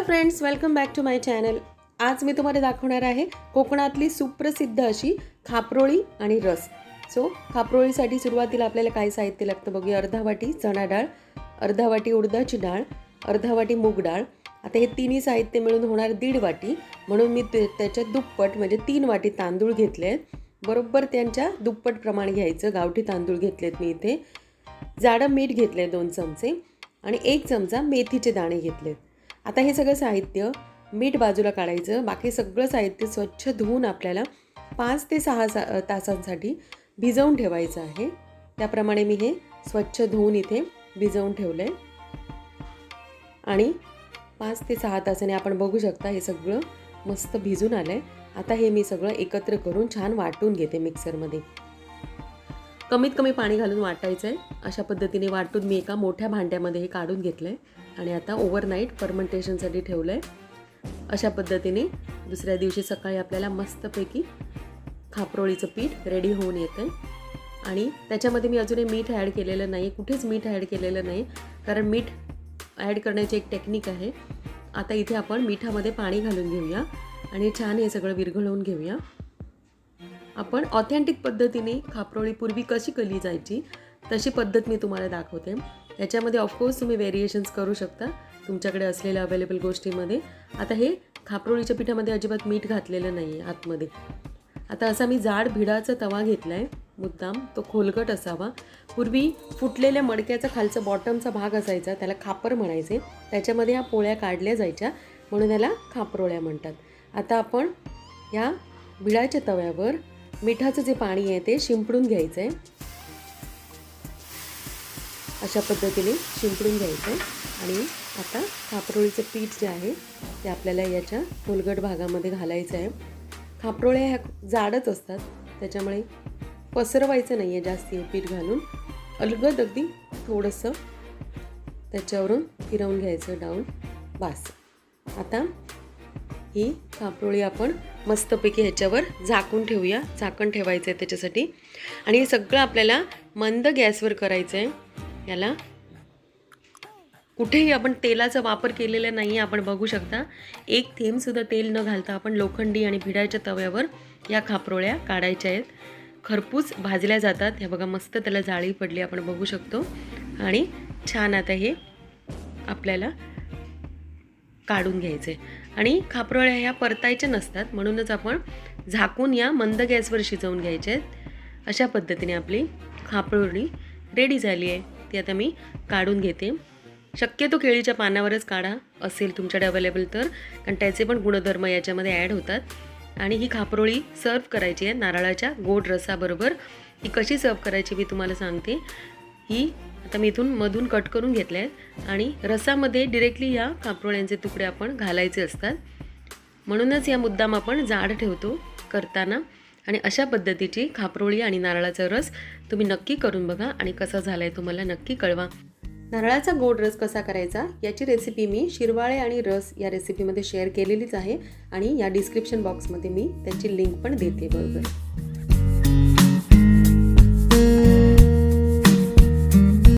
Hello friends, welcome back to my channel. आज मी तुम्हाला दाखवणार आहे कोकणातली सुप्रसिद्ध अशी खापरोळी आणि रस। सो खापरोळीसाठी सुरुवातीला आपल्याला काय साहित्य लागतं बघूया। अर्धा वाटी चणा डाळ, अर्धा वाटी उडदाची डाळ, अर्धा वाटी मूग डाळ। आता हे तिन्ही साहित्य मिळून होणार 1.5 वाटी, म्हणून मी त्याच्या दुप्पट म्हणजे 3 वाटी तांदूळ घेतले। बरोबर त्यांच्या दुप्पट प्रमाण घ्यायचं। गावठी तांदूळ घेतलेत मी इथे। जाडं मीठ घेतले 2 चमचे आणि 1 चमचा मेथीचे दाणे घेतलेत। आता हे सगळं साहित्य मीठ बाजूला काढायचं। बाकी सगळं साहित्य स्वच्छ धुवून आपल्याला 5 ते 6 तासांसाठी भिजवून ठेवायचं आहे। त्याप्रमाणे मी हे स्वच्छ धुवून इथे भिजवून ठेवले आणि 5 ते 6 तासाने आपण बघू शकता हे सगळं मस्त भिजून आलंय। आता हे मी सगळं एकत्र करून छान वाटून घेते मिक्सरमध्ये। कमीत कमी पाणी घालून वाटायचं आहे। अशा पद्धतीने वाटून मी एका मोठ्या भांड्यामध्ये हे काढून घेतलंय आणि आता ओव्हरनाईट फर्मेंटेशनसाठी ठेवलंय। अशा पद्धतीने दुसऱ्या दिवशी सकाळी आपल्याला मस्तपैकी खापरोळीचं पीठ रेडी होऊन येतं आणि त्याच्यामध्ये मी अजूनही मीठ ॲड केलेलं नाही, कुठेच मीठ ॲड केलेलं नाही, कारण मीठ ॲड करण्याची एक टेक्निक आहे। आता इथे आपण मिठामध्ये पाणी घालून घेऊया आणि छान हे सगळं विरघळवून घेऊया। आपण ऑथेंटिक पद्धतीने खापरोळी पूर्वी कशी केली जायची तशी पद्धत मी तुम्हाला दाखवते। याच्यामध्ये ऑफकोर्स तुम्ही व्हेरिएशन्स करू शकता तुमच्याकडे असलेल्या अवेलेबल गोष्टींमध्ये। आता हे खापरोळीच्या पिठामध्ये अजिबात मीठ घातलेलं नाही आहे आतमध्ये। आता असा मी जाड भिडाचा तवा घेतला आहे मुद्दाम, तो खोलगट असावा। पूर्वी फुटलेल्या मडक्याचा खालचा बॉटमचा भाग असायचा, त्याला खापर म्हणायचे। त्याच्यामध्ये ह्या पोळ्या काढल्या जायच्या म्हणून याला खापरोळ्या म्हणतात। आता आपण या भिडाच्या तव्यावर मिठाचं जे पाणी आहे ते शिंपडून घ्यायचं आहे। अशा पद्धतीने शिंपडून घ्यायचं आहे आणि आता खापरोळीचं पीठ जे आहे ते आपल्याला याच्या खोलगट भागामध्ये घालायचं आहे। खापरोळ्या ह्या जाडच असतात, त्याच्यामुळे पसरवायचं नाही आहे जास्त हे पीठ घालून। अलगद अगदी थोडंसं त्याच्यावरून फिरवून घ्यायचं डाऊन, बस। आता ही खापरोळी आपण मस्तपैकी ह्याच्यावर झाकून ठेवूया। झाकण ठेवायचं आहे त्याच्यासाठी आणि हे सगळं आपल्याला मंद गॅसवर करायचं आहे। याला कुठेही आपण तेलाचा वापर केलेला नाही आहे, आपण बघू शकता। एक थेंबसुद्धा तेल न घालता आपण लोखंडी आणि भिडाच्या तव्यावर या खापरोळ्या काढायच्या आहेत। खरपूस भाजल्या जातात। हे बघा मस्त त्याला जाळी पडली, आपण बघू शकतो। आणि छान आता हे आपल्याला काढून घ्यायचे आणि खापरोळ्या ह्या परतायच्या नसतात, म्हणूनच आपण झाकून या मंद गॅसवर शिजवून घ्यायचे आहेत। अशा पद्धतीने आपली खापरोळी रेडी झाली आहे। ती आता मी काढून घेते। शक्यतो केळीच्या पानावरच काढा असेल तुमच्याकडे अवेलेबल तर, कारण त्याचे पण गुणधर्म याच्यामध्ये ॲड होतात। आणि ही खापरोळी सर्व करायची आहे नारळाच्या गोड रसाबरोबर। ही कशी सर्व करायची मी तुम्हाला सांगते। ही आता मी इथून मधून कट करून घेतले आहेत आणि रसामध्ये डिरेक्टली या खापरोळ्यांचे तुकडे आपण घालायचे असतात, म्हणूनच या मुद्दाम आपण जाड ठेवतो करताना। आणि अशा पद्धतीची खापरोळी आणि नारळाचा रस तुम्ही नक्की करून बघा आणि कसा झाला आहे तुम्हाला नक्की कळवा। नारळाचा गोड रस कसा करायचा याची रेसिपी मी शिरवाळे आणि रस या रेसिपीमध्ये शेअर केलेलीच आहे आणि या डिस्क्रिप्शन बॉक्समध्ये मी त्याची लिंक पण देते बरोबर।